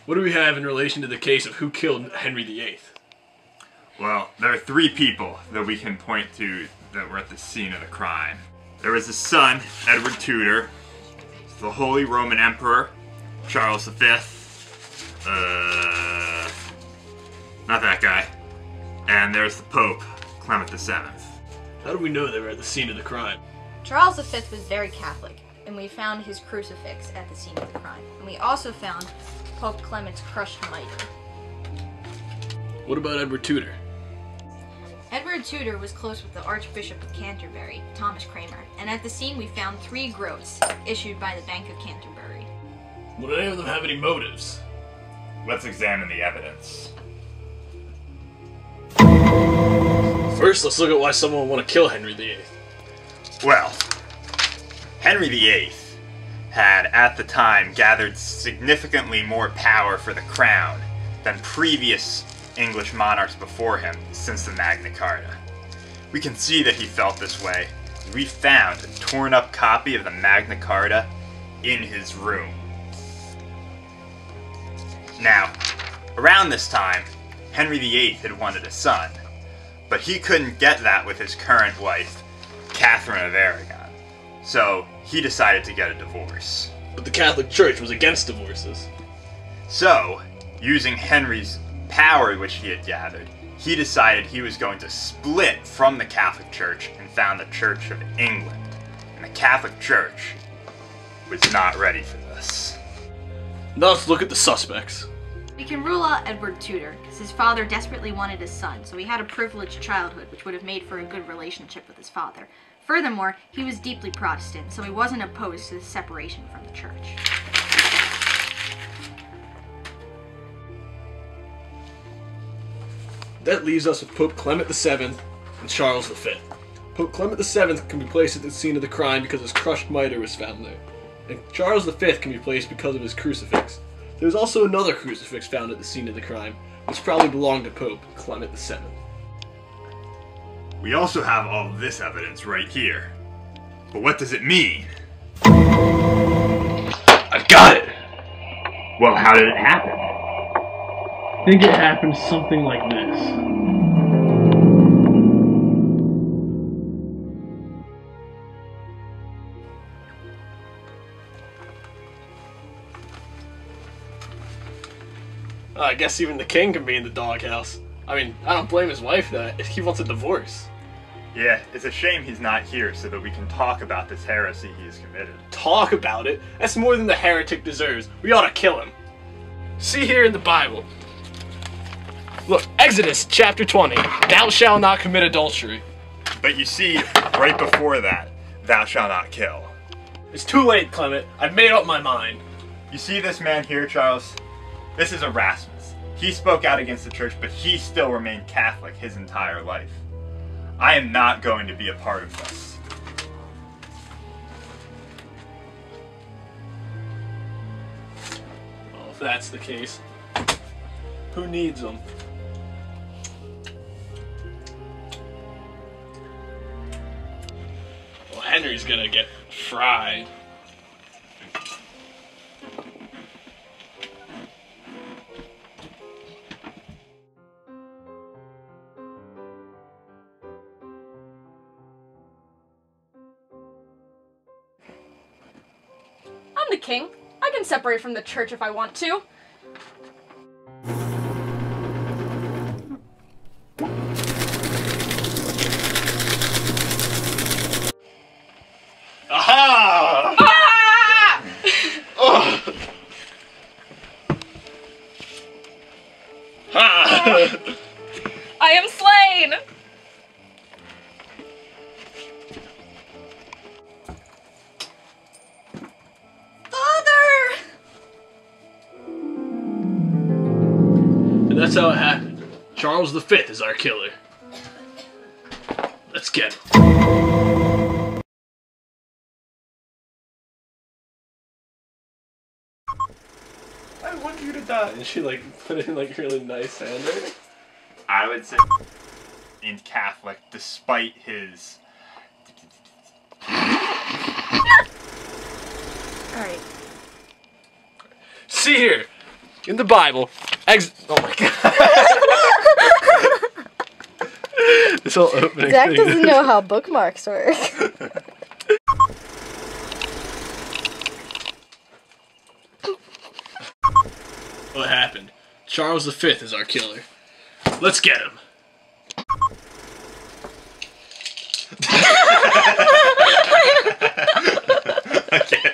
What do we have in relation to the case of who killed Henry VIII? Well, there are three people that we can point to that were at the scene of the crime. There was his son, Edward Tudor, the Holy Roman Emperor, Charles V, not that guy, and there's the Pope, Clement VII. How do we know they were at the scene of the crime? Charles V was very Catholic, and we found his crucifix at the scene of the crime. And we also found Pope Clement's crushed mitre. What about Edward Tudor? Edward Tudor was close with the Archbishop of Canterbury, Thomas Cranmer, and at the scene we found 3 groats issued by the Bank of Canterbury. Would any of them have any motives? Let's examine the evidence. First, let's look at why someone would want to kill Henry VIII. Well, Henry VIII had, at the time, gathered significantly more power for the crown than previous English monarchs before him since the Magna Carta. We can see that he felt this way. We found a torn up copy of the Magna Carta in his room. Now, around this time, Henry VIII had wanted a son, but he couldn't get that with his current wife, Catherine of Aragon. So he decided to get a divorce. But the Catholic Church was against divorces. So, using Henry's power which he had gathered, he decided he was going to split from the Catholic Church and found the Church of England. And the Catholic Church was not ready for this. Now let's look at the suspects. We can rule out Edward Tudor, because his father desperately wanted a son, so he had a privileged childhood, which would have made for a good relationship with his father. Furthermore, he was deeply Protestant, so he wasn't opposed to the separation from the church. That leaves us with Pope Clement VII and Charles V. Pope Clement VII can be placed at the scene of the crime because his crushed mitre was found there, and Charles V can be placed because of his crucifix. There was also another crucifix found at the scene of the crime, which probably belonged to Pope Clement VII. We also have all of this evidence right here. But what does it mean? I've got it! Well, how did it happen? I think it happened something like this. I guess even the king can be in the doghouse. I mean, I don't blame his wife that he wants a divorce. Yeah, it's a shame he's not here so that we can talk about this heresy he has committed. Talk about it? That's more than the heretic deserves. We ought to kill him. See here in the Bible. Look, Exodus chapter 20. Thou shalt not commit adultery. But you see, right before that, thou shalt not kill. It's too late, Clement. I've made up my mind. You see this man here, Charles? This is Erasmus. He spoke out against the church, but he still remained Catholic his entire life. I am not going to be a part of this. Well, if that's the case, who needs them? Well, Henry's gonna get fried. I'm the king. I can separate from the church if I want to. Aha! Ah! Oh. Ha! I am slain! And that's how it happened. Charles V is our killer. Let's get him. I want you to die. And she like put in like really nice handwriting. I would say in Catholic, despite his... Alright. See here. in the Bible, oh my god. This whole opening Zach thing. doesn't know how bookmarks work. What happened? Charles V is our killer. Let's get him. Okay.